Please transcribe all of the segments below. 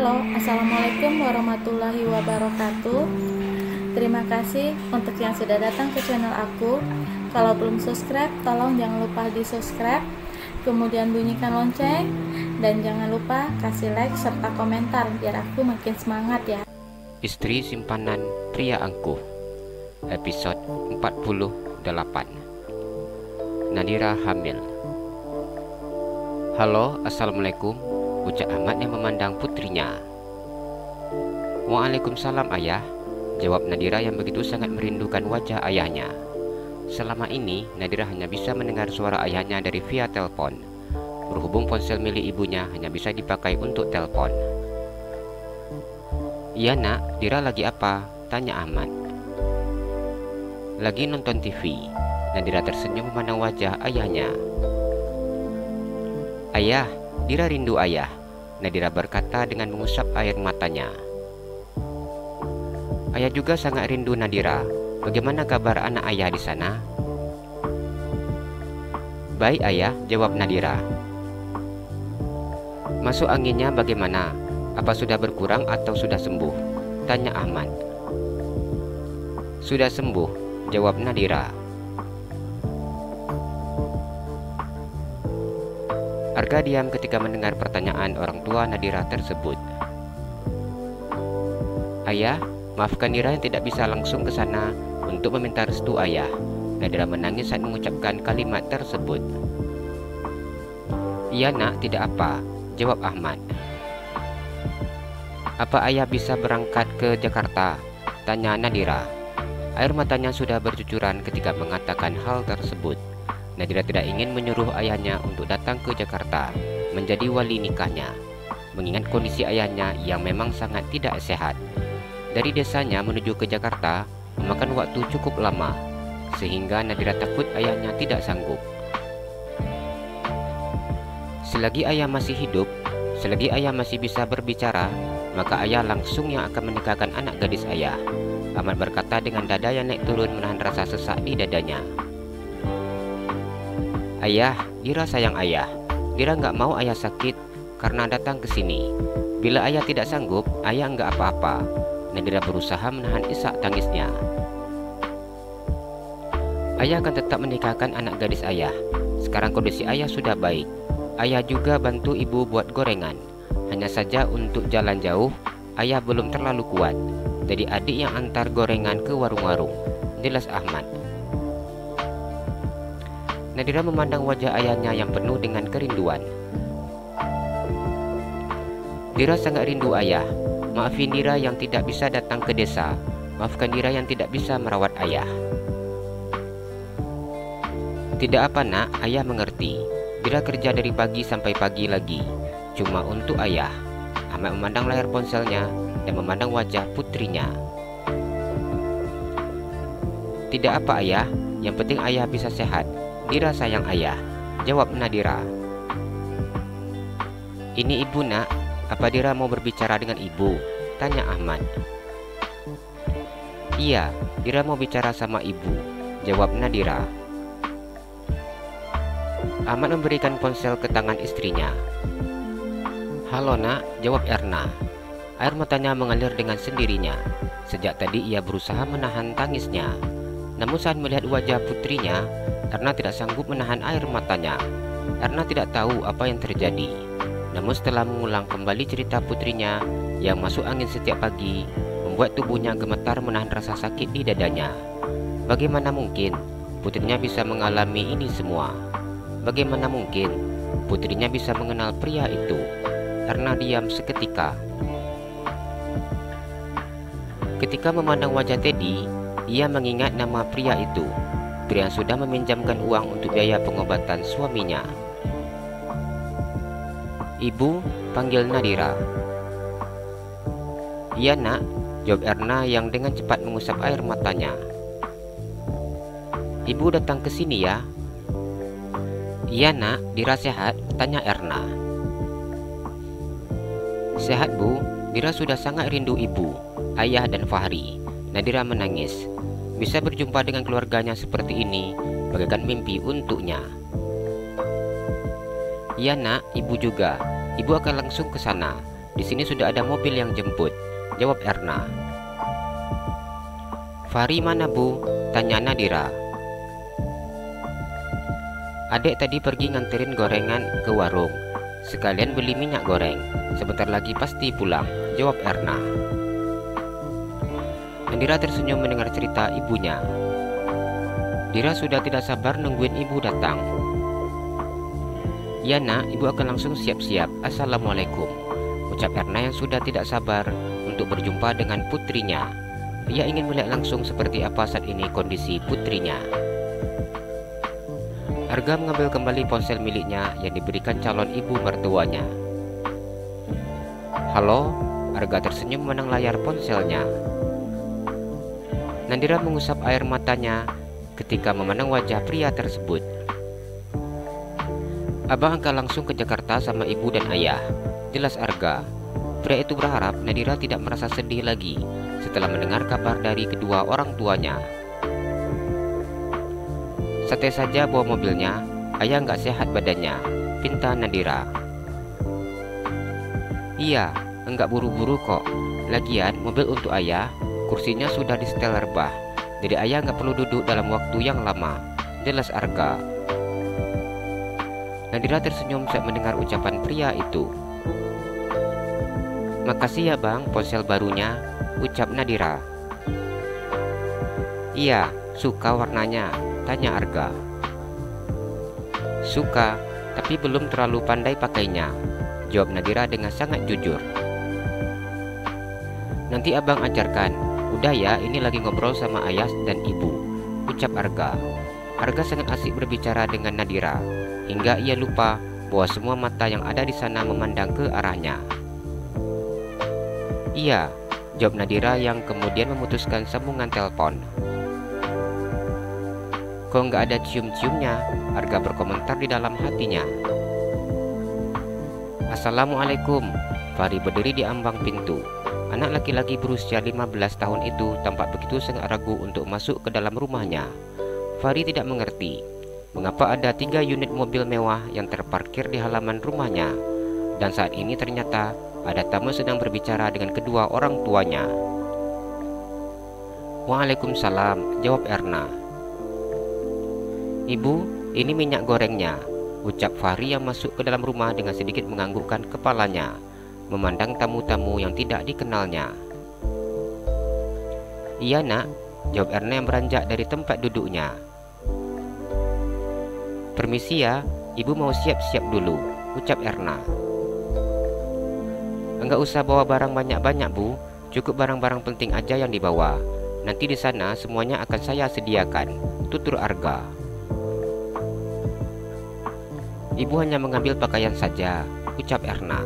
Halo, Assalamualaikum warahmatullahi wabarakatuh. Terima kasih untuk yang sudah datang ke channel aku. Kalau belum subscribe, tolong jangan lupa di subscribe, kemudian bunyikan lonceng, dan jangan lupa kasih like serta komentar biar aku makin semangat ya. Istri Simpanan Pria Angkuh, episode 48. Nadira hamil. Halo, assalamualaikum, ucap Ahmad yang memandang putrinya. Waalaikumsalam ayah, jawab Nadira yang begitu sangat merindukan wajah ayahnya. Selama ini Nadira hanya bisa mendengar suara ayahnya dari via telepon. Berhubung ponsel milik ibunya hanya bisa dipakai untuk telepon. Iya nak, Dira lagi apa? Tanya Ahmad. Lagi nonton TV. Nadira tersenyum memandang wajah ayahnya. Ayah, Dira rindu ayah, Nadira berkata dengan mengusap air matanya. Ayah juga sangat rindu Nadira. Bagaimana kabar anak ayah di sana? Baik ayah, jawab Nadira. Masuk anginnya bagaimana? Apa sudah berkurang atau sudah sembuh? Tanya Ahmad. Sudah sembuh, jawab Nadira. Arga diam ketika mendengar pertanyaan orang tua Nadira tersebut. Ayah, maafkan Dira yang tidak bisa langsung ke sana untuk meminta restu ayah. Nadira menangis saat mengucapkan kalimat tersebut. Iya nak, tidak apa, jawab Ahmad. Apa ayah bisa berangkat ke Jakarta? Tanya Nadira. Air matanya sudah bercucuran ketika mengatakan hal tersebut. Nadira tidak ingin menyuruh ayahnya untuk datang ke Jakarta menjadi wali nikahnya, mengingat kondisi ayahnya yang memang sangat tidak sehat. Dari desanya menuju ke Jakarta memakan waktu cukup lama, sehingga Nadira takut ayahnya tidak sanggup. Selagi ayah masih hidup, selagi ayah masih bisa berbicara, maka ayah langsung yang akan menikahkan anak gadis ayah, Ahmad berkata dengan dada yang naik turun menahan rasa sesak di dadanya. Ayah, Dira sayang ayah. Dira nggak mau ayah sakit karena datang ke sini. Bila ayah tidak sanggup, ayah nggak apa-apa. Nadira berusaha menahan isak tangisnya. Ayah akan tetap menikahkan anak gadis ayah. Sekarang kondisi ayah sudah baik. Ayah juga bantu ibu buat gorengan. Hanya saja untuk jalan jauh, ayah belum terlalu kuat. Jadi adik yang antar gorengan ke warung-warung, jelas Ahmad. Nadira memandang wajah ayahnya yang penuh dengan kerinduan. Dira sangat rindu ayah. Maafin Dira yang tidak bisa datang ke desa. Maafkan Dira yang tidak bisa merawat ayah. Tidak apa nak, ayah mengerti. Dira kerja dari pagi sampai pagi lagi, cuma untuk ayah. Ahmad memandang layar ponselnya dan memandang wajah putrinya. Tidak apa ayah, yang penting ayah bisa sehat. Dira sayang ayah, jawab Nadira. Ini ibu nak, apa Dira mau berbicara dengan ibu? Tanya Ahmad. Iya, Dira mau bicara sama ibu, jawab Nadira. Ahmad memberikan ponsel ke tangan istrinya. Halo nak, jawab Erna. Air matanya mengalir dengan sendirinya. Sejak tadi ia berusaha menahan tangisnya. Namun saat melihat wajah putrinya, Erna tidak sanggup menahan air matanya. Erna tidak tahu apa yang terjadi. Namun setelah mengulang kembali cerita putrinya yang masuk angin setiap pagi, membuat tubuhnya gemetar menahan rasa sakit di dadanya. Bagaimana mungkin putrinya bisa mengalami ini semua? Bagaimana mungkin putrinya bisa mengenal pria itu? Erna diam seketika. Ketika memandang wajah Teddy, ia mengingat nama pria itu, pria yang sudah meminjamkan uang untuk biaya pengobatan suaminya. Ibu, panggil Nadira. Iya nak, jawab Erna yang dengan cepat mengusap air matanya. Ibu datang ke sini ya? Iya nak, Dira sehat? Tanya Erna. Sehat bu, Dira sudah sangat rindu ibu, ayah dan Fahri. Nadira menangis. Bisa berjumpa dengan keluarganya seperti ini bagaikan mimpi untuknya. Iya nak, ibu juga. Ibu akan langsung ke sana. Di sini sudah ada mobil yang jemput, jawab Erna. Fahri mana Bu? Tanya Nadira. Adik tadi pergi nganterin gorengan ke warung, sekalian beli minyak goreng. Sebentar lagi pasti pulang, jawab Erna. Nadira tersenyum mendengar cerita ibunya. Dira sudah tidak sabar nungguin ibu datang. Ya nak, ibu akan langsung siap-siap. Assalamualaikum, ucap Erna yang sudah tidak sabar untuk berjumpa dengan putrinya. Ia ingin melihat langsung seperti apa saat ini kondisi putrinya. Arga mengambil kembali ponsel miliknya yang diberikan calon ibu mertuanya. Halo, Arga tersenyum memandang layar ponselnya. Nadira mengusap air matanya ketika memandang wajah pria tersebut. Abang akan langsung ke Jakarta sama ibu dan ayah, jelas Arga. Pria itu berharap Nadira tidak merasa sedih lagi setelah mendengar kabar dari kedua orang tuanya. Santai saja bawa mobilnya, ayah nggak sehat badannya, pinta Nadira. Iya, enggak buru-buru kok. Lagian mobil untuk ayah, kursinya sudah disetel rebah, jadi ayah nggak perlu duduk dalam waktu yang lama, jelas Arga. Nadira tersenyum saat mendengar ucapan pria itu. Makasih ya bang ponsel barunya, ucap Nadira. Iya, suka warnanya, tanya Arga. Suka, tapi belum terlalu pandai pakainya, jawab Nadira dengan sangat jujur. Nanti abang ajarkan. Udah ya, ini lagi ngobrol sama ayah dan ibu, ucap Arga. Arga sangat asik berbicara dengan Nadira, hingga ia lupa bahwa semua mata yang ada di sana memandang ke arahnya. Iya, jawab Nadira yang kemudian memutuskan sambungan telepon. Kok nggak ada cium-ciumnya? Arga berkomentar di dalam hatinya. Assalamualaikum. Fahri berdiri di ambang pintu. Anak laki-laki berusia 15 tahun itu tampak begitu sangat ragu untuk masuk ke dalam rumahnya. Fahri tidak mengerti mengapa ada 3 unit mobil mewah yang terparkir di halaman rumahnya, dan saat ini ternyata ada tamu sedang berbicara dengan kedua orang tuanya. Waalaikumsalam, jawab Erna. Ibu, ini minyak gorengnya, ucap Fahri yang masuk ke dalam rumah dengan sedikit menganggukkan kepalanya, memandang tamu-tamu yang tidak dikenalnya. Iya nak, jawab Erna yang beranjak dari tempat duduknya. Permisi ya, ibu mau siap-siap dulu, ucap Erna. Enggak usah bawa barang banyak-banyak bu, cukup barang-barang penting aja yang dibawa. Nanti di sana semuanya akan saya sediakan, tutur Arga. Ibu hanya mengambil pakaian saja, ucap Erna.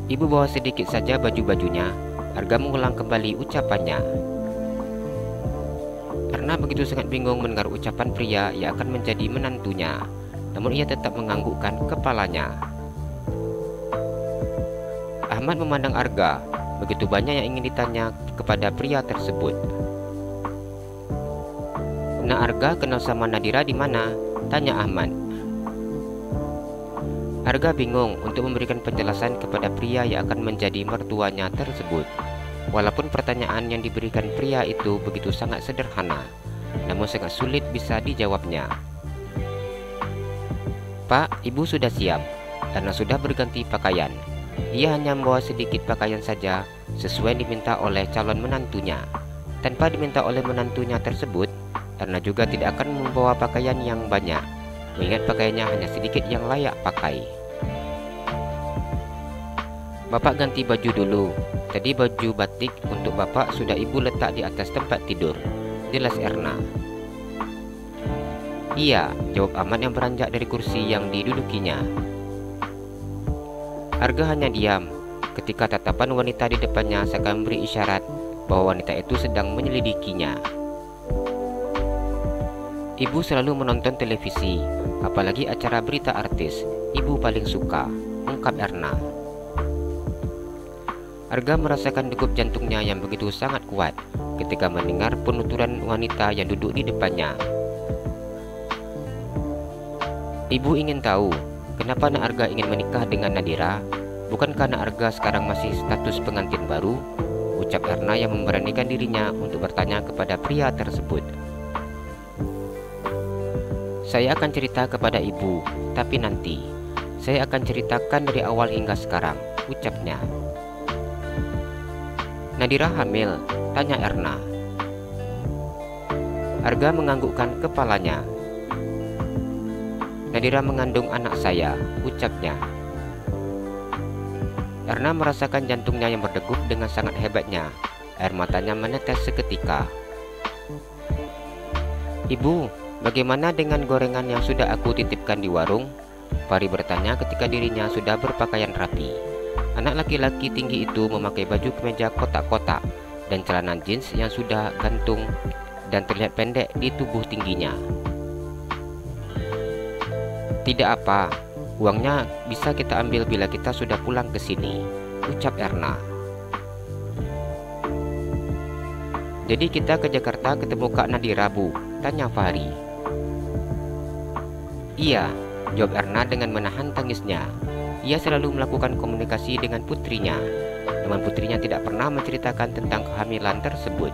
Ibu bawa sedikit saja baju-bajunya, Arga mengulang kembali ucapannya. Erna begitu sangat bingung mendengar ucapan pria yang akan menjadi menantunya, namun ia tetap menganggukkan kepalanya. Ahmad memandang Arga, begitu banyak yang ingin ditanya kepada pria tersebut. Nah Arga kenal sama Nadira di mana? Tanya Ahmad. Arga bingung untuk memberikan penjelasan kepada pria yang akan menjadi mertuanya tersebut. Walaupun pertanyaan yang diberikan pria itu begitu sangat sederhana, namun sangat sulit bisa dijawabnya. Pak, ibu sudah siap karena sudah berganti pakaian. Ia hanya membawa sedikit pakaian saja sesuai diminta oleh calon menantunya. Tanpa diminta oleh menantunya tersebut, Erna juga tidak akan membawa pakaian yang banyak, mengingat pakaiannya hanya sedikit yang layak pakai. Bapak ganti baju dulu. Tadi baju batik untuk bapak sudah ibu letak di atas tempat tidur, jelas Erna. Iya, jawab Ahmad yang beranjak dari kursi yang didudukinya. Arga hanya diam ketika tatapan wanita di depannya seakan memberi isyarat bahwa wanita itu sedang menyelidikinya. Ibu selalu menonton televisi, apalagi acara berita artis. Ibu paling suka, ungkap Erna. Arga merasakan degup jantungnya yang begitu sangat kuat ketika mendengar penuturan wanita yang duduk di depannya. Ibu ingin tahu kenapa Nak Arga ingin menikah dengan Nadira? Bukankah Nak Arga sekarang masih status pengantin baru? Ucap Erna yang memberanikan dirinya untuk bertanya kepada pria tersebut. Saya akan cerita kepada ibu, tapi nanti. Saya akan ceritakan dari awal hingga sekarang, ucapnya. Nadira hamil? Tanya Erna. Arga menganggukkan kepalanya. Nadira mengandung anak saya, ucapnya. Erna merasakan jantungnya yang berdegup dengan sangat hebatnya. Air matanya menetes seketika. Ibu, bagaimana dengan gorengan yang sudah aku titipkan di warung? Pari bertanya ketika dirinya sudah berpakaian rapi. Anak laki-laki tinggi itu memakai baju kemeja kotak-kotak dan celana jeans yang sudah gantung dan terlihat pendek di tubuh tingginya. Tidak apa, uangnya bisa kita ambil bila kita sudah pulang ke sini, ucap Erna. Jadi kita ke Jakarta ketemu Kak Nadira, Bu? Tanya Fahri. Iya, jawab Erna dengan menahan tangisnya. Ia selalu melakukan komunikasi dengan putrinya, namun putrinya tidak pernah menceritakan tentang kehamilan tersebut.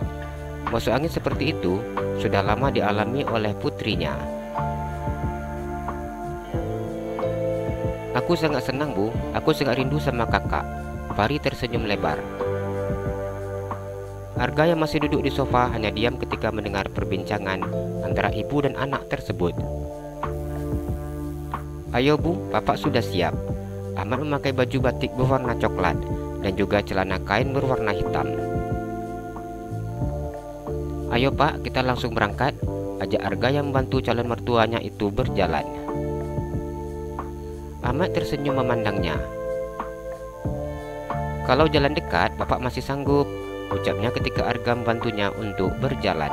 Masuk angin seperti itu sudah lama dialami oleh putrinya. Aku sangat senang, Bu. Aku sangat rindu sama kakak. Fahri tersenyum lebar. Arga yang masih duduk di sofa hanya diam ketika mendengar perbincangan antara ibu dan anak tersebut. Ayo Bu, Bapak sudah siap. Ahmad memakai baju batik berwarna coklat dan juga celana kain berwarna hitam. Ayo Pak, kita langsung berangkat, ajak Arga yang membantu calon mertuanya itu berjalan. Ahmad tersenyum memandangnya. Kalau jalan dekat, Bapak masih sanggup, ucapnya ketika Arga membantunya untuk berjalan.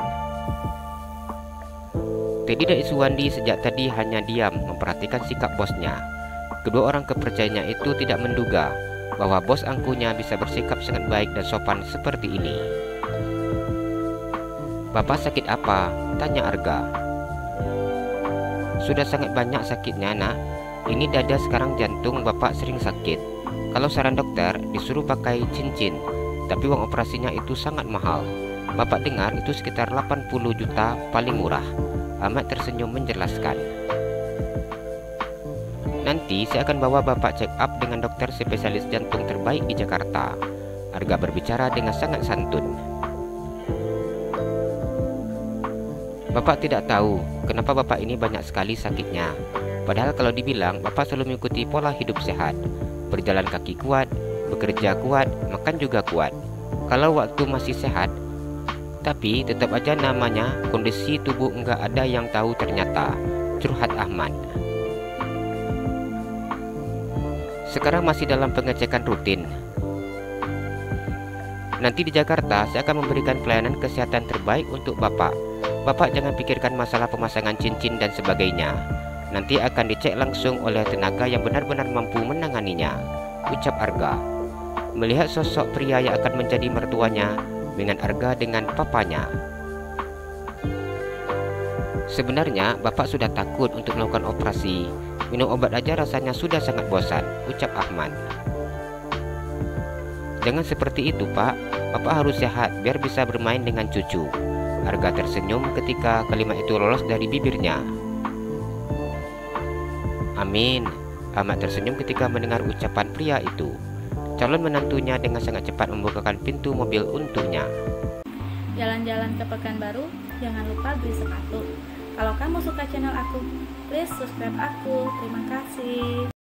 Teddy dan Iswandi sejak tadi hanya diam memperhatikan sikap bosnya. Kedua orang kepercayaannya itu tidak menduga bahwa bos angkuhnya bisa bersikap sangat baik dan sopan seperti ini. Bapak sakit apa? Tanya Arga. Sudah sangat banyak sakitnya, Nak. Ini dada, sekarang jantung, Bapak sering sakit. Kalau saran dokter disuruh pakai cincin, tapi uang operasinya itu sangat mahal. Bapak dengar itu sekitar 80 juta paling murah. Ahmad tersenyum menjelaskan. Nanti saya akan bawa Bapak check up dengan dokter spesialis jantung terbaik di Jakarta. Arga berbicara dengan sangat santun. Bapak tidak tahu kenapa Bapak ini banyak sekali sakitnya. Padahal kalau dibilang Bapak selalu mengikuti pola hidup sehat, berjalan kaki kuat, bekerja kuat, makan juga kuat. Kalau waktu masih sehat, tapi tetap aja namanya kondisi tubuh enggak ada yang tahu ternyata, curhat Ahmad. Sekarang masih dalam pengecekan rutin. Nanti di Jakarta saya akan memberikan pelayanan kesehatan terbaik untuk Bapak. Bapak jangan pikirkan masalah pemasangan cincin dan sebagainya. Nanti akan dicek langsung oleh tenaga yang benar-benar mampu menanganinya, ucap Arga. Melihat sosok pria yang akan menjadi mertuanya dengan Arga dengan papanya. Sebenarnya Bapak sudah takut untuk melakukan operasi. Minum obat aja rasanya sudah sangat bosan, ucap Ahmad. Jangan seperti itu Pak, Bapak harus sehat biar bisa bermain dengan cucu. Arga tersenyum ketika kalimat itu lolos dari bibirnya. Amin. Ahmad tersenyum ketika mendengar ucapan pria itu. Calon menantunya dengan sangat cepat membukakan pintu mobil untuknya. Jalan-jalan ke Pekanbaru, jangan lupa beli sepatu. Kalau kamu suka channel aku, please subscribe aku. Terima kasih.